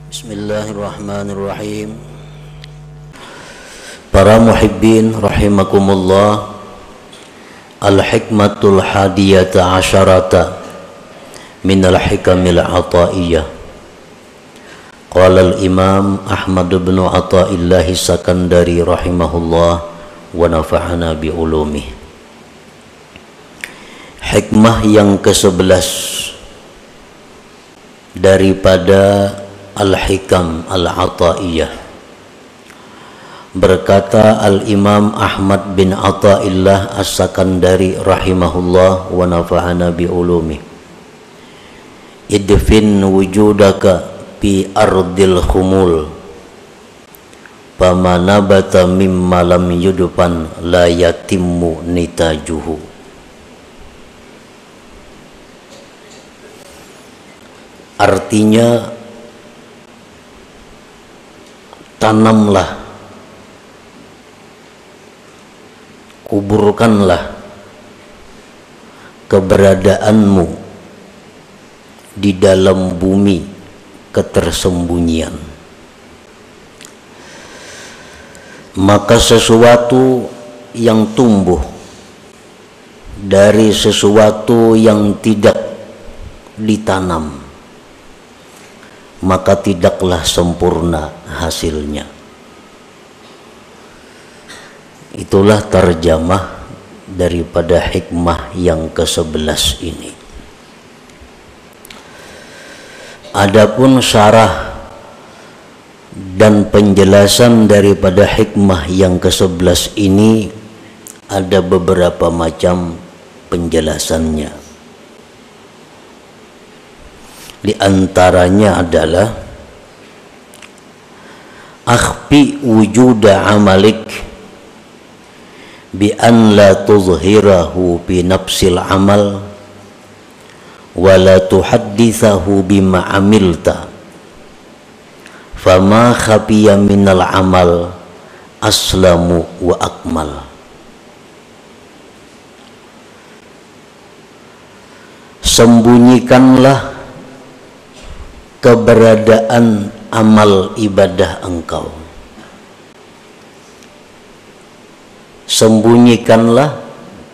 Bismillahirrahmanirrahim. Para muhibbin rahimakumullah, al-hikmatul hadiyata asyarata minal hikamil ataiyah. Qala al-imam Ahmad bin Athaillah Sakandari rahimahullah wa nafa'ana bi ulumih. Hikmah yang ke-11 daripada Al-Hikam Al-Ataiyah. Berkata Al-Imam Ahmad bin Athaillah As-Sakandari rahimahullah wa nafa'ana bi ulumi. Idfin wujudaka fi ardil khumul fama nabata mimma lam yudfan la yatimmu nitajuhu. Artinya, tanamlah, kuburkanlah keberadaanmu di dalam bumi ketersembunyian, maka sesuatu yang tumbuh dari sesuatu yang tidak ditanam, maka tidaklah sempurna hasilnya. Itulah tarjamah daripada hikmah yang ke-11 ini. Adapun syarah dan penjelasan daripada hikmah yang ke-11 ini ada beberapa macam penjelasannya. Di antaranya adalah akhfi wujuda amalik bi an la tuzhirahu bi nafsil amal wa la tuhaddithahu bima amilta fama khafiya minal amal aslamu wa akmal. Sembunyikanlah keberadaan amal ibadah engkau. Sembunyikanlah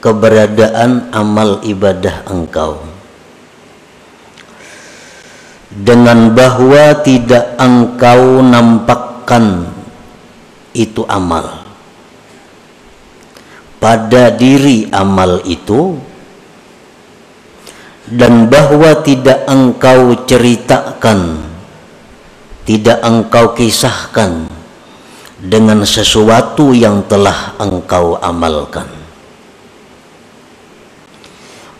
keberadaan amal ibadah engkau dengan bahwa tidak engkau nampakkan itu amal pada diri amal itu, dan bahwa tidak engkau ceritakan, tidak engkau kisahkan dengan sesuatu yang telah engkau amalkan.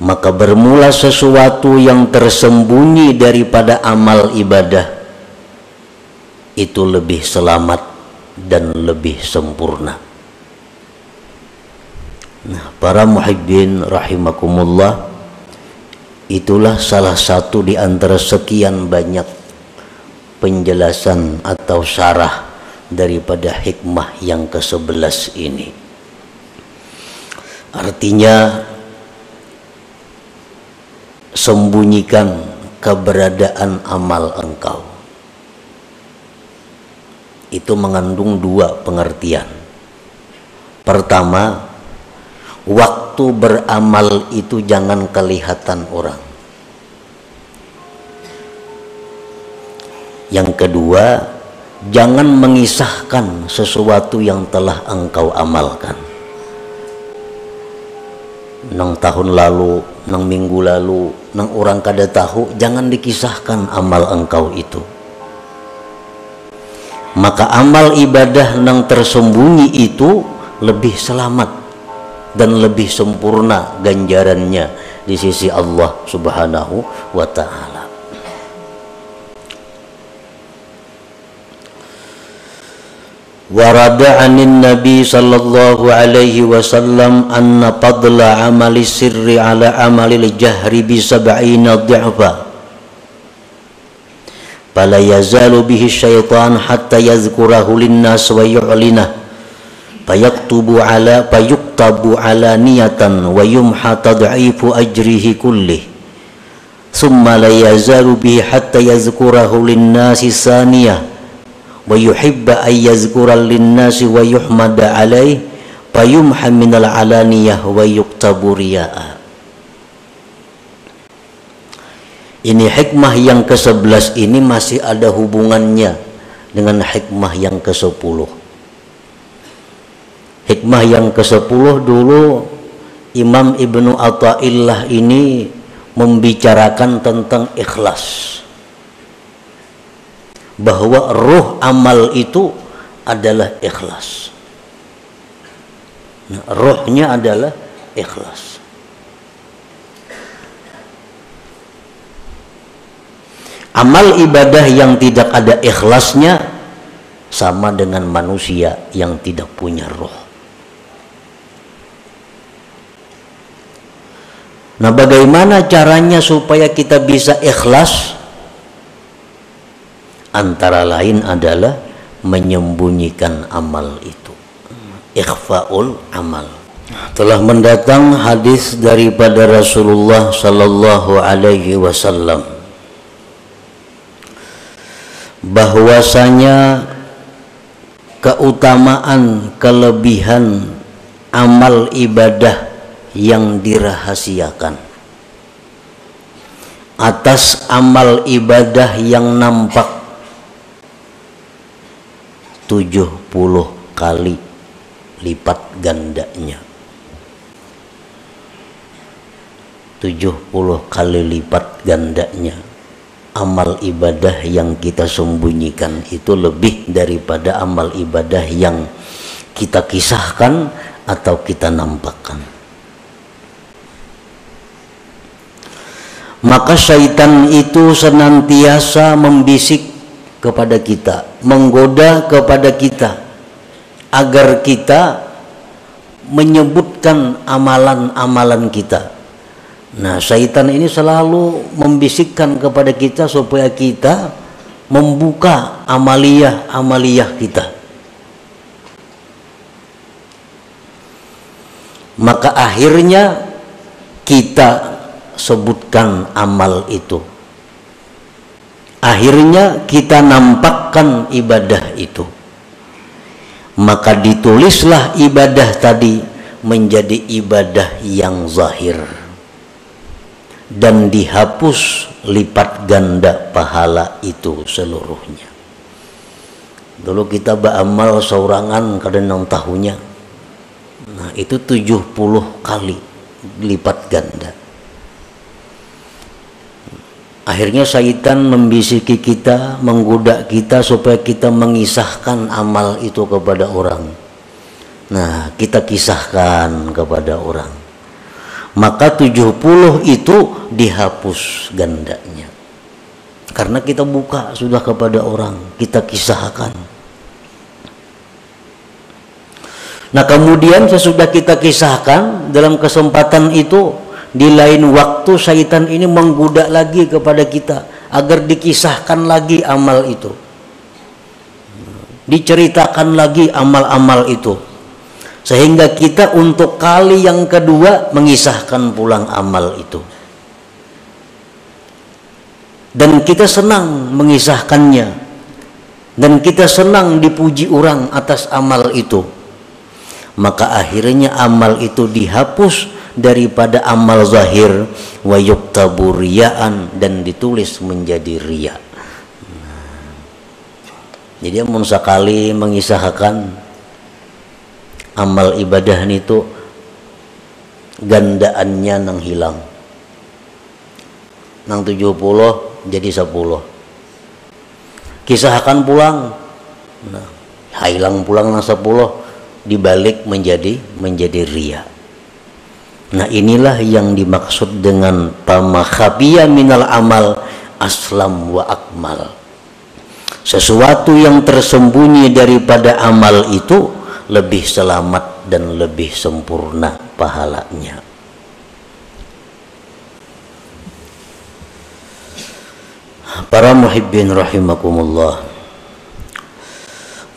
Maka bermula sesuatu yang tersembunyi daripada amal ibadah itu lebih selamat dan lebih sempurna. Nah, para muhibbin rahimakumullah, itulah salah satu di antara sekian banyak penjelasan atau syarah daripada hikmah yang ke-11 ini. Artinya, sembunyikan keberadaan amal engkau. Itu mengandung dua pengertian. Pertama, waktu beramal itu jangan kelihatan orang. Yang kedua, jangan mengisahkan sesuatu yang telah engkau amalkan. Nang tahun lalu, nang minggu lalu, nang orang kada tahu, jangan dikisahkan amal engkau itu. Maka amal ibadah nang tersembunyi itu lebih selamat dan lebih sempurna ganjarannya di sisi Allah Subhanahu wa ta'ala. Warada anin Nabi sallallahu alaihi wasallam anna fadla amali sirri ala amalil jahri bi sab'ina dhi'fa fala yazalu bihi syaitan hatta yadhkurahu linnas wa yu'linah fayaktabu ala niyatan wa yumha tad'ifu ajrihi kullih thumma la yazalu bihi hatta yazkurahu linnasi saniyah wa yuhibba ay yazkura linnasi wa yuhmada alaih fayumha minal alaniyah wa yuktabu riya'a. Ini hikmah yang ke-11 ini masih ada hubungannya dengan hikmah yang ke-10. Hikmah yang ke-10 dulu Imam Ibnu Athaillah ini membicarakan tentang ikhlas, bahwa ruh amal itu adalah ikhlas. Nah, ruhnya adalah ikhlas. Amal ibadah yang tidak ada ikhlasnya sama dengan manusia yang tidak punya ruh. Nah, bagaimana caranya supaya kita bisa ikhlas? Antara lain adalah menyembunyikan amal itu. Ikhfaul amal. Telah mendatang hadis daripada Rasulullah sallallahu alaihi wasallam bahwasanya keutamaan, kelebihan amal ibadah yang dirahasiakan atas amal ibadah yang nampak 70 kali lipat gandanya. 70 kali lipat gandanya amal ibadah yang kita sembunyikan itu lebih daripada amal ibadah yang kita kisahkan atau kita nampakkan. Maka syaitan itu senantiasa membisik kepada kita, menggoda kepada kita agar kita menyebutkan amalan-amalan kita. Nah, syaitan ini selalu membisikkan kepada kita supaya kita membuka amaliyah kita. Maka akhirnya kita sebutkan amal itu. Akhirnya kita nampakkan ibadah itu. Maka ditulislah ibadah tadi menjadi ibadah yang zahir dan dihapus lipat ganda pahala itu seluruhnya. Dulu kita beramal seorangan kadang tahunya, nah itu 70 kali lipat ganda. Akhirnya syaitan membisiki kita, menggoda kita supaya kita mengisahkan amal itu kepada orang. Nah, kita kisahkan kepada orang. Maka 70 itu dihapus gandanya. Karena kita buka sudah kepada orang, kita kisahkan. Nah, kemudian sesudah kita kisahkan, dalam kesempatan itu di lain waktu syaitan ini menggoda lagi kepada kita agar dikisahkan lagi amal itu, diceritakan lagi amal-amal itu, sehingga kita untuk kali yang kedua mengisahkan pulang amal itu, dan kita senang mengisahkannya, dan kita senang dipuji orang atas amal itu. Maka akhirnya amal itu dihapus daripada amal zahir, wa yuktabu riya'an, dan ditulis menjadi riya. Jadi mun sakali mengisahkan amal ibadah itu gandaannya nang hilang, nang 70 jadi 10, kisahkan pulang, nah hilang pulang nang 10 dibalik menjadi riya. Nah, inilah yang dimaksud dengan pama khabiya minal amal aslam wa akmal. Sesuatu yang tersembunyi daripada amal itu lebih selamat dan lebih sempurna pahalanya. Para muhibbin rahimakumullah.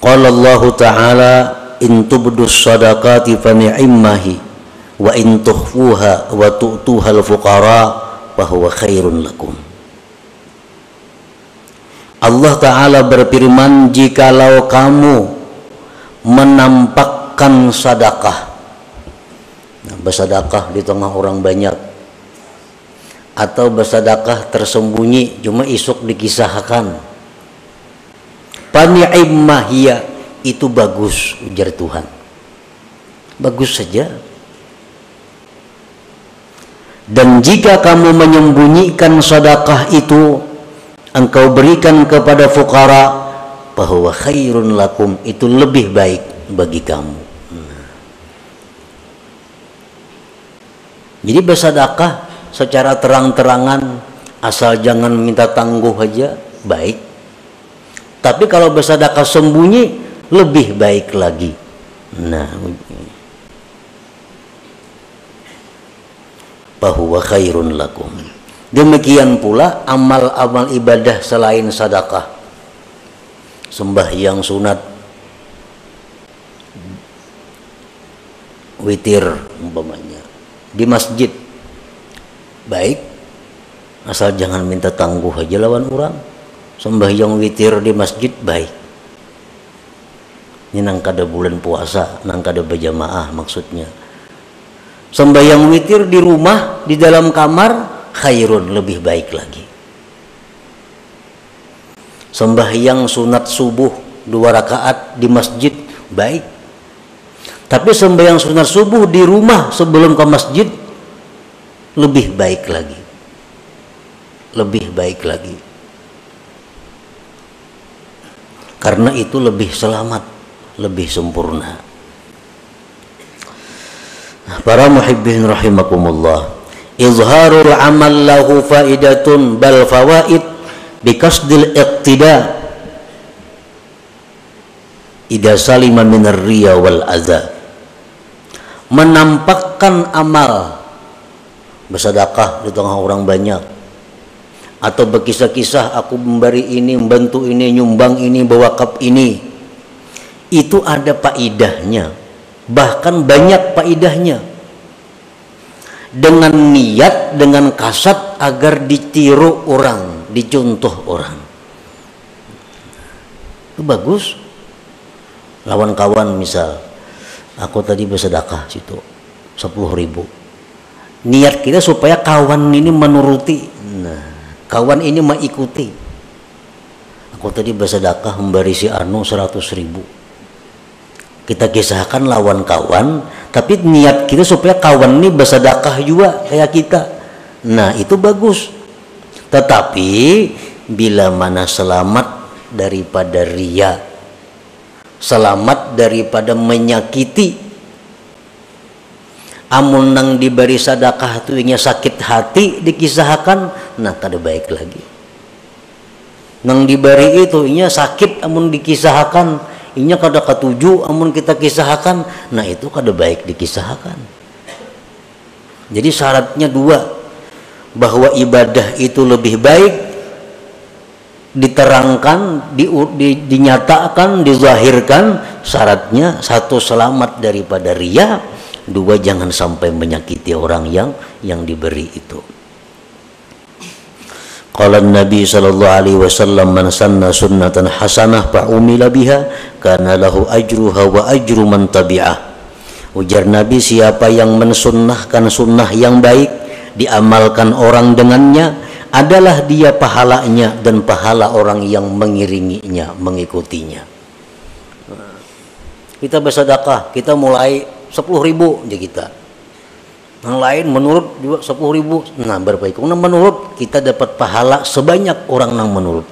Qala Allah Ta'ala in tubdus sadaqati fa ni'immahi wa in tukhfuha wa tu'tuha al-fuqara fahuwa khairun lakum. Allah Ta'ala berfirman, jikalau kamu menampakkan sedekah, bersedekah di tengah orang banyak, atau bersedekah tersembunyi cuma isuk dikisahkan, fani'imma hiya, itu bagus, ujar Tuhan, bagus saja. Dan jika kamu menyembunyikan sedekah itu, engkau berikan kepada fuqara, bahwa khairun lakum, itu lebih baik bagi kamu. Jadi bersedekah secara terang-terangan, asal jangan minta tangguh aja, baik. Tapi kalau bersedekah sembunyi, lebih baik lagi. Nah, bahwa khairun lakum. Demikian pula amal-amal ibadah selain sedekah, sembahyang sunat, witir umpamanya di masjid, baik, asal jangan minta tangguh aja lawan orang. Sembahyang witir di masjid baik. Ini nang kada bulan puasa, nang kada berjamaah maksudnya. Sembahyang witir di rumah, di dalam kamar, khairun, lebih baik lagi. Sembahyang sunat subuh 2 rakaat di masjid, baik. Tapi sembahyang sunat subuh di rumah sebelum ke masjid, lebih baik lagi. Lebih baik lagi. Karena itu lebih selamat, lebih sempurna. Para muhibbin rahimakumullah, izharul amal lahu faidatun bal fawaid biqasdil iqtida idza salima minar riya wal adza. Menampakkan amal, bersedekah di tengah orang banyak, atau berkisah-kisah aku memberi ini, membantu ini, nyumbang ini, berwakaf ini, itu ada faidahnya, bahkan banyak faidahnya, dengan niat, dengan kasat agar ditiru orang, dicontoh orang. Itu bagus. Lawan kawan misal, aku tadi bersedekah situ 10.000, niat kita supaya kawan ini menuruti, nah, kawan ini mengikuti. Aku tadi bersedekah memberi si Anu 100.000, kita kisahkan lawan kawan, tapi niat kita supaya kawan ini bersedekah juga kayak kita. Nah, itu bagus. Tetapi bila mana selamat daripada riya, selamat daripada menyakiti, amun nang diberi sedekah tu inya sakit hati dikisahkan, nah kada baik lagi. Nang diberi itu inya sakit amun dikisahkan, inya kada ketuju amun kita kisahkan, nah itu kada baik dikisahkan. Jadi syaratnya 2, bahwa ibadah itu lebih baik diterangkan, dinyatakan, dizahirkan. Syaratnya 1, selamat daripada riya, 2, jangan sampai menyakiti orang yang diberi itu. Qala Nabi sallallahu alaihi wasallam, man sanna sunnatan hasanah fa umila biha kana lahu ajruha wa ajru man tabi'ah. Ujar Nabi, siapa yang mensunnahkan sunnah yang baik, diamalkan orang dengannya, adalah dia pahalanya dan pahala orang yang mengiringinya, mengikutinya. Kita bersedekah, kita mulai 10.000 aja kita. Yang lain menurut juga 10.000, nah berbaik. Nah, menurut kita dapat pahala sebanyak orang yang menurut.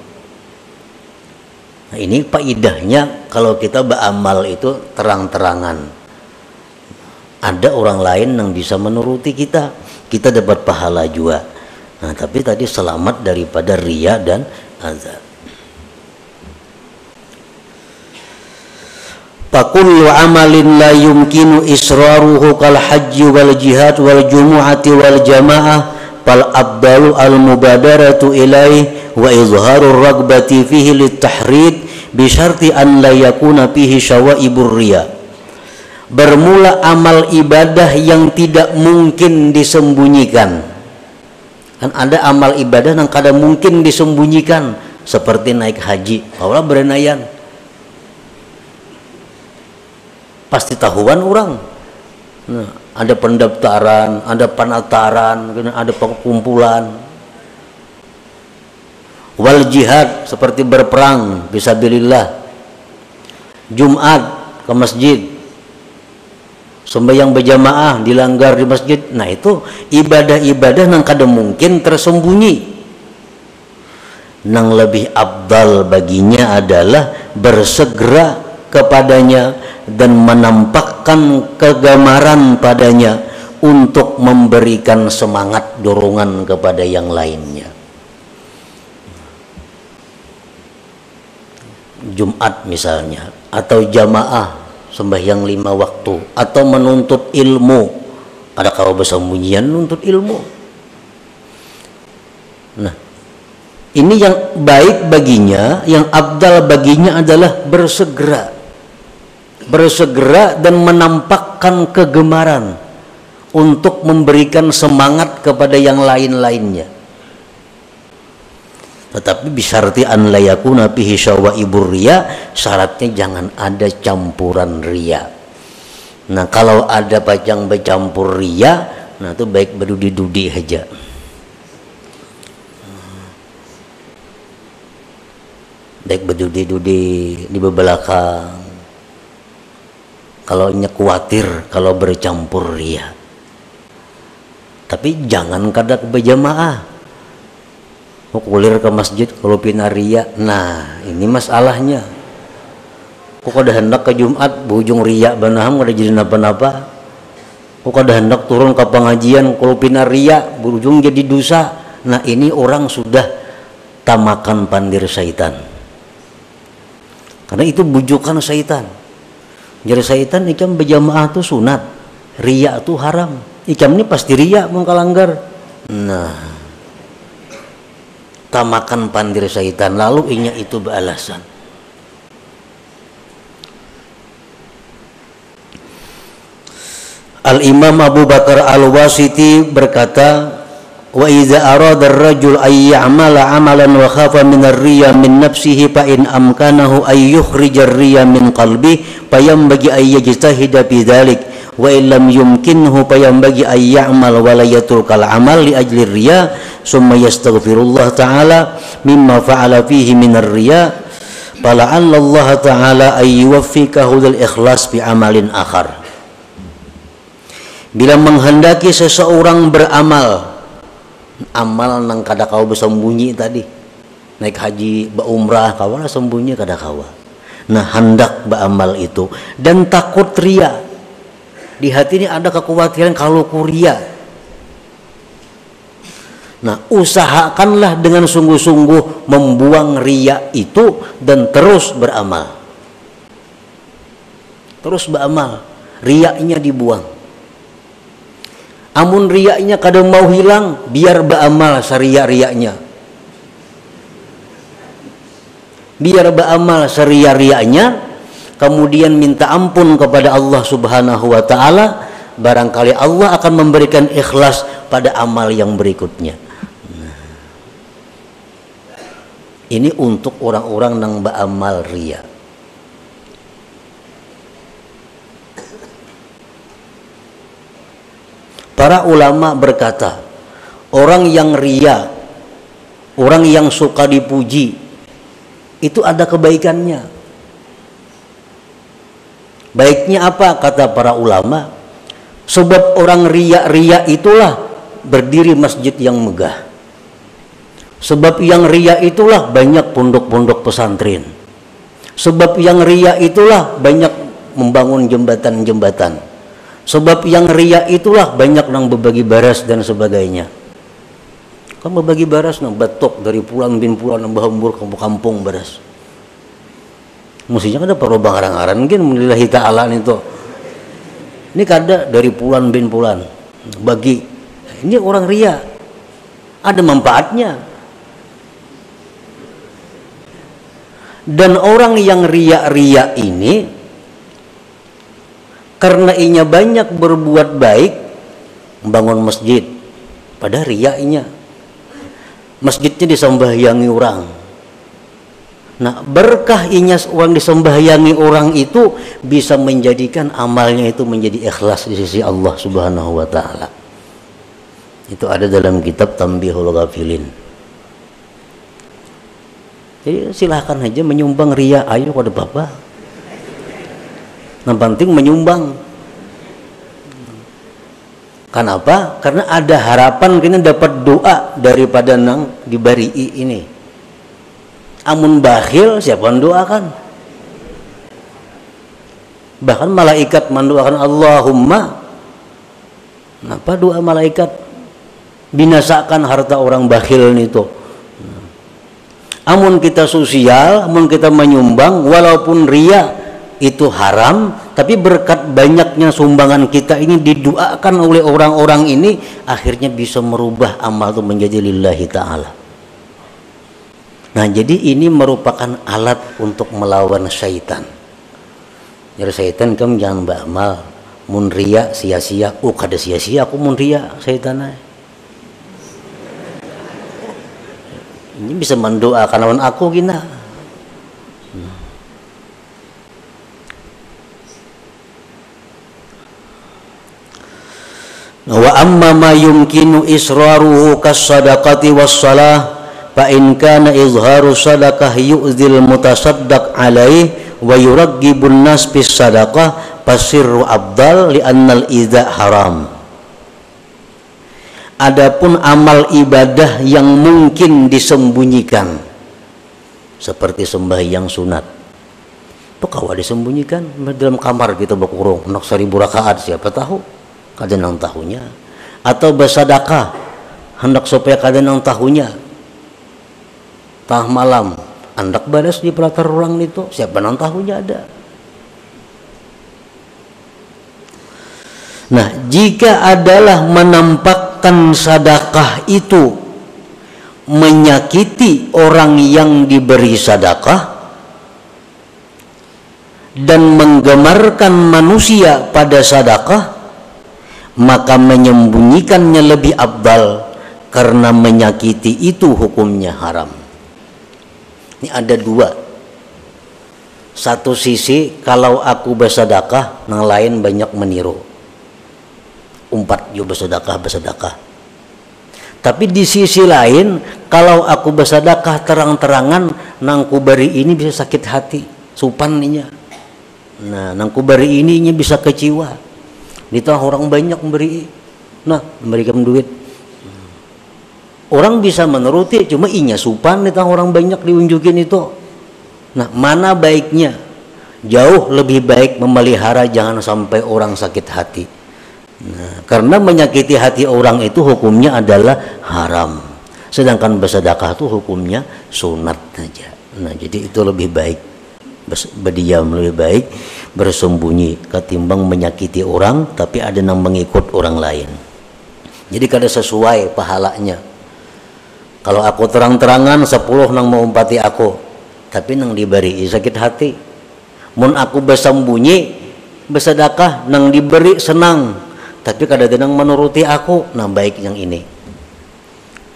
Nah, ini faidahnya kalau kita beramal itu terang-terangan. Ada orang lain yang bisa menuruti kita, kita dapat pahala juga. Nah, tapi tadi selamat daripada riya dan azab. Fakullu amalin la yumkinu israruhu kal hajji wal jihad wal jumu'ati wal jamaah fal abdalu al mubadaratu ilaih wa izharur ragbati fihi litahrid bi syarti an la yakuna fihi syawaibur riya. Bermula amal ibadah yang tidak mungkin disembunyikan, Kan ada amal ibadah yang kadang mungkin disembunyikan, seperti naik haji. Kaulah berenayan, pasti tahuan orang. Nah, ada pendaftaran, ada penataran, ada pengumpulan. Wal jihad, seperti berperang fisabilillah. Jumat ke masjid, sembahyang berjamaah dilanggar di masjid. Nah, itu ibadah-ibadah yang kadang mungkin tersembunyi. Yang lebih abdal baginya adalah bersegera kepadanya dan menampakkan kegemaran padanya untuk memberikan semangat dorongan kepada yang lainnya. Jumat misalnya, atau jamaah sembahyang 5 waktu, atau menuntut ilmu. Ada kalau bersembunyian menuntut ilmu. Nah, ini yang baik baginya, yang abdal baginya adalah bersegera dan menampakkan kegemaran untuk memberikan semangat kepada yang lain-lainnya. Tetapi bisyarti an la yakuna fihi syawaibur riya, syaratnya jangan ada campuran riya. Nah, kalau ada pajang bercampur riya, nah itu baik berdudi-dudi aja. Baik berdudi-dudi di belakang. Kalau khawatir kalau bercampur riya. Tapi jangan kadak berjamaah. Kulir ke masjid kalau pina riya. Nah, ini masalahnya. Kok kada hendak ke Jumat bujung riya banaham kada jadi napa-napa. Kok kada hendak turun ke pengajian kalau pina riya berujung jadi dosa. Nah, ini orang sudah tamakan pandir syaitan. Karena itu bujukan syaitan. Jadi syaitan ikam berjamaah itu sunat, riya itu haram. Ikam ini pasti riya mengkalanggar. Nah, tamakan pandir syaitan, lalu inya itu beralasan. Al-Imam Abu Bakar Al-Wasiti berkata, wa idza arada ar-rajul ay ya'mala 'amalan wa khafa min ar-riya min nafsihi fa in amkanahu ay yukhrija ar-riya min qalbi fa yanbaghi ay yajtahida fi dhalik wa illam yumkinhu payambagi ay ya'mal wa la yatrukal amal li ajli riya summa yastaghfirullah ta'ala mimma fa'ala fihi minar riya fala'alla Allah ta'ala ay yuwaffiqahu lil ikhlas bi amalin akhar. Bila menghendaki seseorang beramal, amal nang kada kau bersembunyi tadi, naik haji, berumrah, kawan sembunyi kada kawa. Nah, hendak beramal itu dan takut riya. Di hati ini ada kekhawatiran kalau kuria. Nah, usahakanlah dengan sungguh-sungguh membuang riya itu dan terus beramal. Terus beramal, riyanya dibuang. Amun riyanya kadang mau hilang, biar beramal sariya-riyanya. Biar beramal sariya-riyanya. Kemudian minta ampun kepada Allah Subhanahu wa ta'ala, barangkali Allah akan memberikan ikhlas pada amal yang berikutnya. Nah, ini untuk orang-orang yang beramal riya. Para ulama berkata, orang yang riya, orang yang suka dipuji, itu ada kebaikannya. Baiknya apa kata para ulama? Sebab orang riya itulah berdiri masjid yang megah. Sebab yang riya itulah banyak pondok-pondok pesantren. Sebab yang riya itulah banyak membangun jembatan-jembatan. Sebab yang riya itulah banyak nang berbagi baras dan sebagainya. Kan berbagi baras nang batok dari pulang bin pulang nang bahambur kampung-kampung baras. Mestinya ada perlu bangaran-ngaran mungkin melillahi ta'ala itu. Ini kada dari pulan bin pulan bagi. Ini orang riya. Ada manfaatnya. Dan orang yang riya-riya ini karena inya banyak berbuat baik, membangun masjid pada riya inya. masjidnya disembahyangi orang. Nah, berkah inya orang disembahyangi orang itu bisa menjadikan amalnya itu menjadi ikhlas di sisi Allah Subhanahu wa taala. Itu ada dalam kitab Tanbihul Ghafilin. Jadi silahkan aja menyumbang ria, ayo pada bapak. Yang penting menyumbang. Kenapa? Karena ada harapan kita dapat doa daripada nang dibari ini. Amun bakhil siapa mendoakan? Bahkan malaikat mendoakan Allahumma. Kenapa doa malaikat? Binasakan harta orang bakhil itu. Amun kita sosial, amun kita menyumbang, walaupun ria itu haram, tapi berkat banyaknya sumbangan kita ini didoakan oleh orang-orang ini, akhirnya bisa merubah amal itu menjadi lillahi ta'ala. Nah, jadi ini merupakan alat untuk melawan syaitan. Jadi syaitan kamu jangan beramal, mun ria sia-sia, kada sia-sia aku mun ria syaitan. Ini bisa mendoakan lawan aku gina. Wa amma ma yumkinu israruhu kas-sadaqati was-salah fa in kana izharu sadaqah yu'zil mutasaddaq alaih wa yuraggibun nas bis sadaqah fasirru abdal li annal idza haram. Adapun amal ibadah yang mungkin disembunyikan seperti sembahyang sunat itu kawa disembunyikan dalam kamar kita berkurung nak 1000 rakaat siapa tahu kada nang tahunya, atau bersedekah hendak supaya kada nang tahunya tah malam hendak balas di pelatar ruang itu siapa nang tahunya ada. Nah, jika adalah menampakkan sedekah itu menyakiti orang yang diberi sedekah dan menggemarkan manusia pada sedekah, maka menyembunyikannya lebih afdal karena menyakiti itu hukumnya haram. Ini ada dua. Satu sisi kalau aku bersedekah, yang lain banyak meniru. Umpat yo bersedekah. Tapi di sisi lain, kalau aku bersedekah terang-terangan, nang kubari ini bisa sakit hati, supaninya. Nah, nang kubari ini bisa kecewa. Di tengah orang banyak memberi, nah memberikan duit. Orang bisa menuruti, cuma inya supan di tengah orang banyak diunjukin itu. Nah, mana baiknya? Jauh lebih baik memelihara jangan sampai orang sakit hati. Nah, karena menyakiti hati orang itu hukumnya adalah haram. Sedangkan bersedekah itu hukumnya sunat saja. Nah, jadi itu lebih baik. Berdiam lebih baik, bersembunyi ketimbang menyakiti orang tapi ada yang mengikut orang lain. Jadi kada sesuai pahalanya. Kalau aku terang-terangan 10 nang mau umpati aku, tapi nang diberi sakit hati. Mun aku bersembunyi bersedekah nang diberi senang, tapi kada ada nang menuruti aku, nah baik yang ini.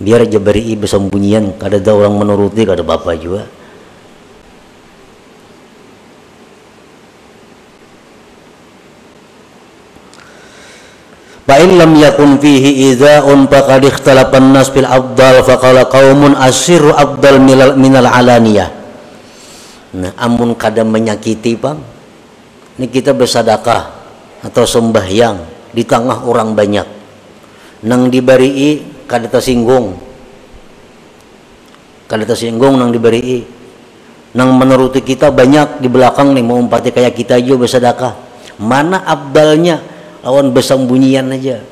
Biar aja beri bersembunyian, kada ada orang menuruti, kada apa-apa juga. Fa in lam yakun fihi idza'un faqad ikhtalafa an-nas bil afdal faqala qaumun asirru afdal minal alaniyah. Nah, amun kada menyakiti bang, ini kita bersedekah atau sembahyang di tengah orang banyak, nang diberi kada tersinggung nang diberi, nang menuruti kita banyak di belakang nih mau umpati kayak kita aja bersedekah, mana abdalnya? Lawan bersembunyian aja.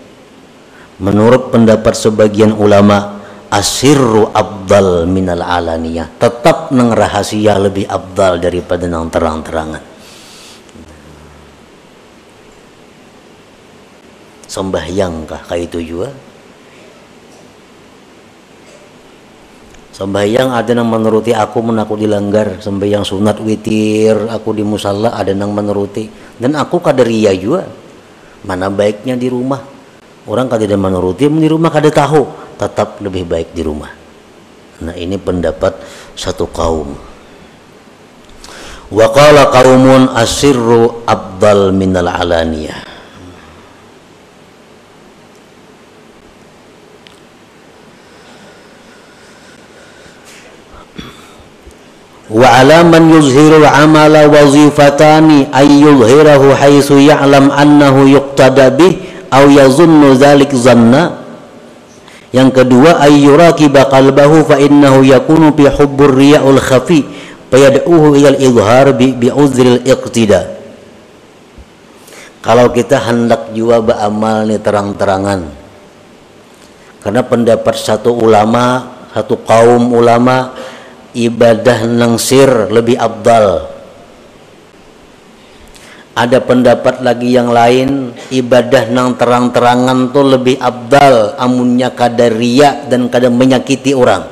Menurut pendapat sebagian ulama, asirru abdal minal alaniyah, tetap nang rahasia lebih abdal daripada nang terang-terangan. Sembahyang kah kayak itu juga? Sembahyang ada nang menuruti aku, mun aku dilanggar sembahyang sunat witir aku di musalla ada nang menuruti, dan aku kadaria juga. Mana baiknya di rumah? Orang kada menuruti, di rumah kada tahu, tetap lebih baik di rumah. Nah, ini pendapat satu kaum. Wa qala qaumun asirru afdal minal alaniyah. Wa ala man yuzhiru amala wazifatani ay yuzhirahu haitsu ya'lam annahu yuqtada bih aw yazunnu dzalik zanna. Yang kedua, ay yuraqiba qalbahu fa innahu yakunu bi hubbur riya'ul khafi fayad'uhu ilal izhar bi uzril iqtida. Kalau kita hendak jua beramal nih terang-terangan, karena pendapat satu ulama, satu kaum ulama, ibadah nang sir lebih afdal. Ada pendapat lagi yang lain, ibadah nang terang-terangan tuh lebih afdal, amunnya kada riya dan kada menyakiti orang.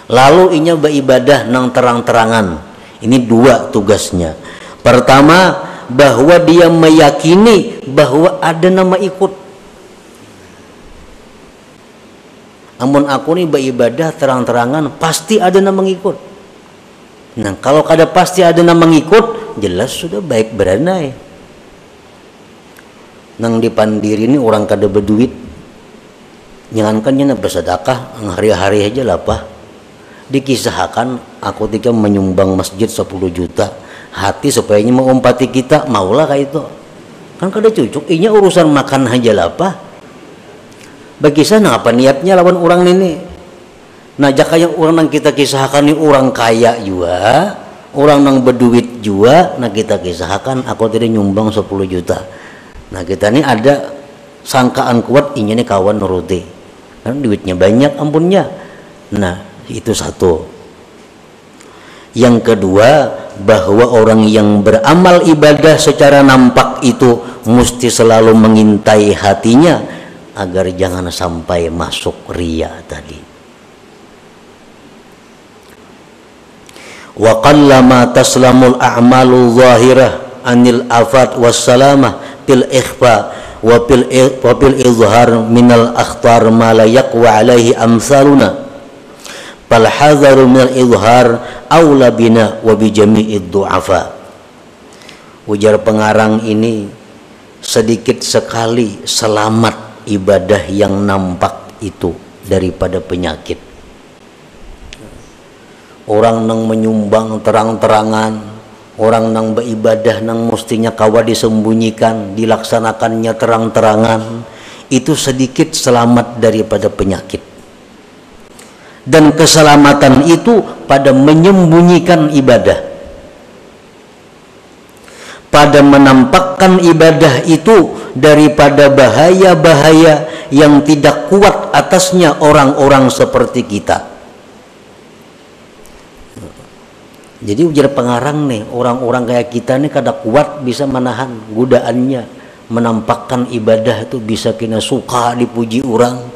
Lalu inya beribadah nang terang-terangan. Ini dua tugasnya. Pertama, bahwa dia meyakini bahwa ada nama ikut. Amun aku nih beribadah terang-terangan, pasti ada nama ngikut. Nah, kalau kada pasti ada nama ngikut, jelas sudah baik beranai. Nang dipandiri ini orang kada berduit, jangankannya na bersedekah, hari-hari aja lah pak. Dikisahkan aku ketika menyumbang masjid 10 juta, hati supaya mau umpati kita, maulah kayak itu. Kan kada cucuk, inya urusan makan aja lah pak. Bagi sana apa niatnya lawan orang ini? Nah, jaka yang orang yang kita kisahkan ini orang kaya juga, orang yang berduit juga. Nah, kita kisahkan aku tadi nyumbang 10 juta. Nah, kita ini ada sangkaan kuat ini kawan nuruti, kan duitnya banyak ampunnya. Nah, itu satu. Yang kedua, bahwa orang yang beramal ibadah secara nampak itu mesti selalu mengintai hatinya agar jangan sampai masuk riya tadi. Wa qallama taslamul a'malu zahirah anil afat wassalamah fil ikhfa wa fil izhar minal akhtar ma la yaqwa alaihi amsaluna fal hadharu minal izhar aula bina wa bi jami'id du'afa. Ujar pengarang ini, sedikit sekali selamat ibadah yang nampak itu daripada penyakit. Orang nang menyumbang terang-terangan, orang nang beribadah nang mestinya kawa disembunyikan, dilaksanakannya terang-terangan, itu sedikit selamat daripada penyakit. Dan keselamatan itu pada menyembunyikan ibadah, pada menampakkan ibadah itu daripada bahaya-bahaya yang tidak kuat atasnya orang-orang seperti kita. Jadi ujar pengarang nih, orang-orang kayak kita nih kada kuat bisa menahan godaannya, menampakkan ibadah itu bisa kena suka dipuji orang,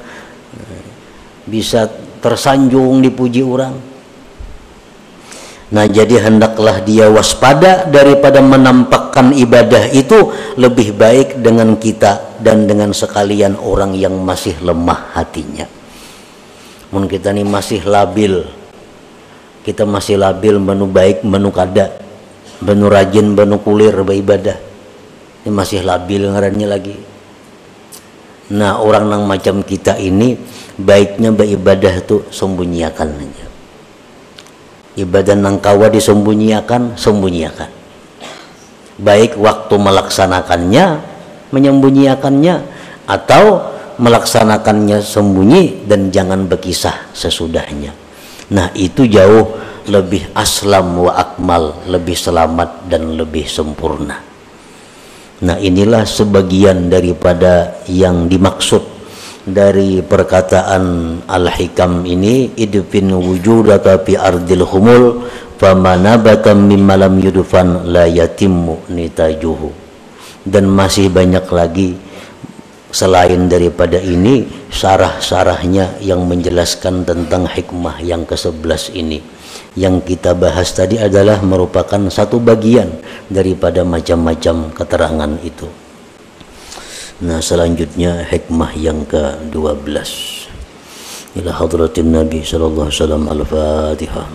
bisa tersanjung dipuji orang. Nah, jadi hendaklah dia waspada daripada menampakkan ibadah itu, lebih baik dengan kita dan dengan sekalian orang yang masih lemah hatinya. Mun kita ini masih labil, kita masih labil menu baik menu kada, menu rajin menu kulir beribadah, ini masih labil ngarannya lagi. Nah, orang yang macam kita ini baiknya beribadah itu sembunyikan aja. Ibadah nang kawa disembunyikan, sembunyikan. Baik waktu melaksanakannya, menyembunyikannya, atau melaksanakannya sembunyi dan jangan berkisah sesudahnya. Nah, itu jauh lebih aslam wa akmal, lebih selamat dan lebih sempurna. Nah, inilah sebagian daripada yang dimaksud dari perkataan Al-Hikam ini, idfin wujudaka fi ardil humul famanabata mimma lam yudfan la yatimmu nitajuhu. Dan masih banyak lagi selain daripada ini syarah-syarahnya yang menjelaskan tentang hikmah yang ke-11 ini. Yang kita bahas tadi adalah merupakan satu bagian daripada macam-macam keterangan itu. Nah, selanjutnya hikmah yang ke-12. ila hadratin Nabi sallallahu alaihi wasallam. Al-Fatihah.